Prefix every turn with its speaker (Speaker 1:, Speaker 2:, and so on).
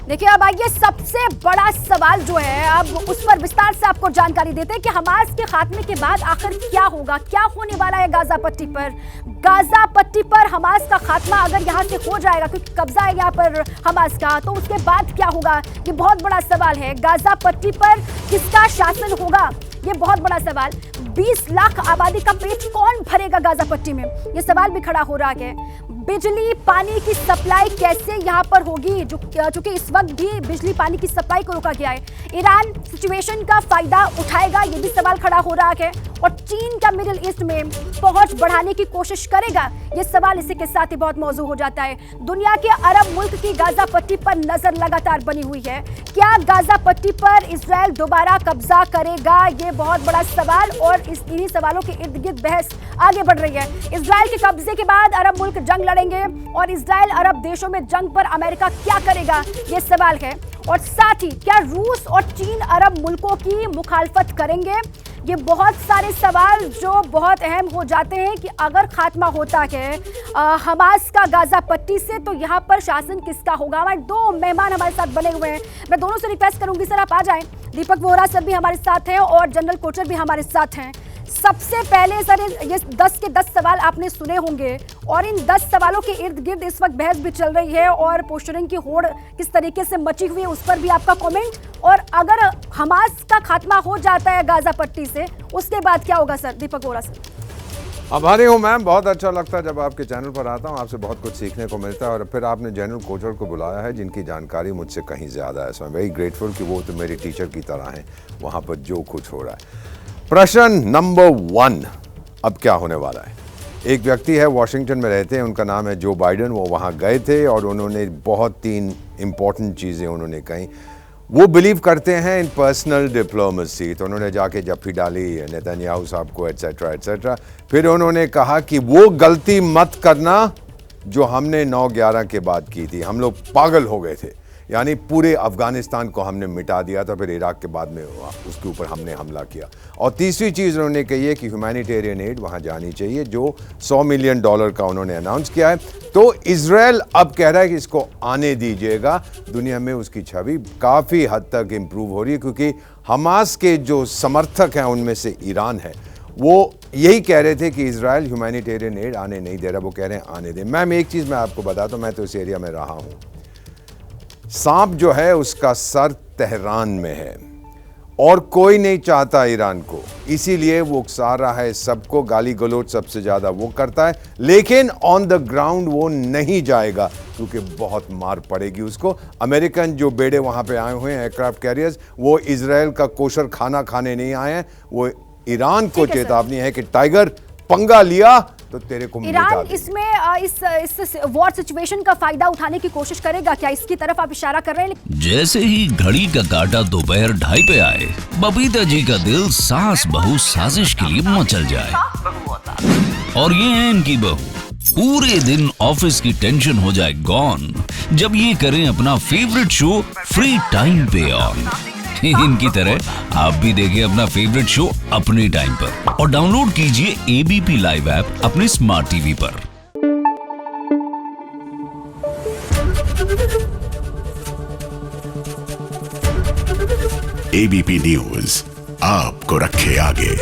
Speaker 1: देखिए अब आइए सबसे बड़ा सवाल जो है अब उस पर विस्तार से आपको जानकारी देते हैं कि हमास के खात्मे के बाद आखिर क्या होगा, क्या होने वाला है गाजा पट्टी पर। गाजा पट्टी पर हमास का खात्मा अगर यहां से हो जाएगा, क्योंकि कब्जा है यहां पर हमास का, तो उसके बाद क्या होगा, ये बहुत बड़ा सवाल है। गाजा पट्टी पर किसका शासन होगा, ये बहुत बड़ा सवाल। 20 लाख आबादी का पेट कौन भरेगा गाजा पट्टी में, ये सवाल भी खड़ा हो रहा है। बिजली पानी की सप्लाई कैसे यहां पर होगी, चूंकि इस वक्त भी बिजली पानी की सप्लाई को रोका गया है। ईरान सिचुएशन का फायदा उठाएगा, ये भी सवाल खड़ा हो रहा है। और चीन का मिडिल ईस्ट में पहुंच बढ़ाने की कोशिश करेगा, ये सवाल इसी के साथ ही बहुत मौजू हो जाता है। दुनिया के अरब मुल्क की गाजा पट्टी पर नजर लगातार बनी हुई है। क्या गाजा पट्टी पर इजराइल दोबारा कब्जा करेगा, ये बहुत बड़ा सवाल, और इन्हीं सवालों के इर्द गिर्द बहस आगे बढ़ रही है। इजराइल के कब्जे के बाद अरब मुल्क जंग लड़ेंगे और इजराइल अरब देशों में जंग पर अमेरिका क्या करेगा, ये सवाल है। और साथ ही क्या रूस और चीन अरब मुल्कों की मुखालफत करेंगे, ये बहुत सारे सवाल जो बहुत अहम हो जाते हैं कि अगर खात्मा होता है हमास का गाजा पट्टी से, तो यहाँ पर शासन किसका होगा। हमारे दो मेहमान हमारे साथ बने हुए हैं, मैं दोनों से रिक्वेस्ट करूंगी सर आप आ जाएं। दीपक वोहरा सर भी हमारे साथ हैं और जनरल कोचर भी हमारे साथ हैं। सबसे पहले सर ये 10 के 10 सवाल आपने सुने होंगे और इन 10 सवालों के इर्द गिर्द इस वक्त बहस भी चल रही है और पोस्टरिंग की होड़ किस तरीके से मची हुई है उस पर भी आपका कमेंट। और अगर हमास का खात्मा हो जाता है गाजा पट्टी से, उसके बाद क्या होगा सर। दीपक वोहरा सर।
Speaker 2: आभारी हूँ मैम, बहुत अच्छा लगता है जब आपके चैनल पर आता हूँ, आपसे बहुत कुछ सीखने को मिलता है। और फिर आपने जनरल कोचर को बुलाया है जिनकी जानकारी मुझसे कहीं ज़्यादा है, सो आई एम वेरी ग्रेटफुल कि वो तो मेरे टीचर की तरह हैं वहाँ पर जो कुछ हो रहा है। प्रश्न नंबर 1, अब क्या होने वाला है। एक व्यक्ति है वॉशिंगटन में रहते हैं, उनका नाम है जो बाइडन। वो वहाँ गए थे और उन्होंने बहुत 3 इम्पॉर्टेंट चीज़ें उन्होंने कही। वो बिलीव करते हैं इन पर्सनल डिप्लोमेसी, तो उन्होंने जाके जफ्फी डाली नेतन्याहू साहब को एट्सेट्रा एट्सेट्रा। फिर उन्होंने कहा कि वो गलती मत करना जो हमने 9/11 के बाद की थी। हम लोग पागल हो गए थे, यानी पूरे अफगानिस्तान को हमने मिटा दिया था, फिर इराक के बाद में उसके ऊपर हमने हमला किया। और तीसरी चीज़ उन्होंने कही है कि ह्यूमैनिटेरियन एड वहाँ जानी चाहिए, जो $100 मिलियन का उन्होंने अनाउंस किया है। तो इजराइल अब कह रहा है कि इसको आने दीजिएगा। दुनिया में उसकी छवि काफ़ी हद तक इम्प्रूव हो रही है, क्योंकि हमास के जो समर्थक हैं उनमें से ईरान है, वो यही कह रहे थे कि इजराइल ह्यूमैनिटेरियन एड आने नहीं दे रहा, वो कह रहे हैं आने दें। मैम एक चीज़ मैं आपको बताता हूँ, मैं तो इस एरिया में रहा हूँ। सांप जो है उसका सर तेहरान में है और कोई नहीं चाहता ईरान को, इसीलिए वो उकसा रहा है सबको, गाली गलौज सबसे ज़्यादा वो करता है, लेकिन ऑन द ग्राउंड वो नहीं जाएगा क्योंकि बहुत मार पड़ेगी उसको। अमेरिकन जो बेड़े वहाँ पे आए हुए हैं एयरक्राफ्ट कैरियर्स, वो इजराइल का कोशर खाना खाने नहीं आए हैं, वो ईरान को चेतावनी है कि टाइगर पंगा लिया तो तेरे को
Speaker 1: ईरान इसमें इस वॉर सिचुएशन का फायदा उठाने की कोशिश करेगा क्या, इसकी तरफ आप इशारा कर रहे हैं।
Speaker 3: जैसे ही घड़ी का काटा दोपहर 2:30 पे आए, बबीता जी का दिल सास बहू साजिश के लिए मचल जाए। और ये है इनकी बहू, पूरे दिन ऑफिस की टेंशन हो जाए गॉन जब ये करें अपना फेवरेट शो फ्री टाइम पे ऑन। इनकी तरह आप भी देखिए अपना फेवरेट शो अपने टाइम पर और डाउनलोड कीजिए एबीपी लाइव ऐप अपने स्मार्ट टीवी पर।
Speaker 4: एबीपी न्यूज आपको रखे आगे।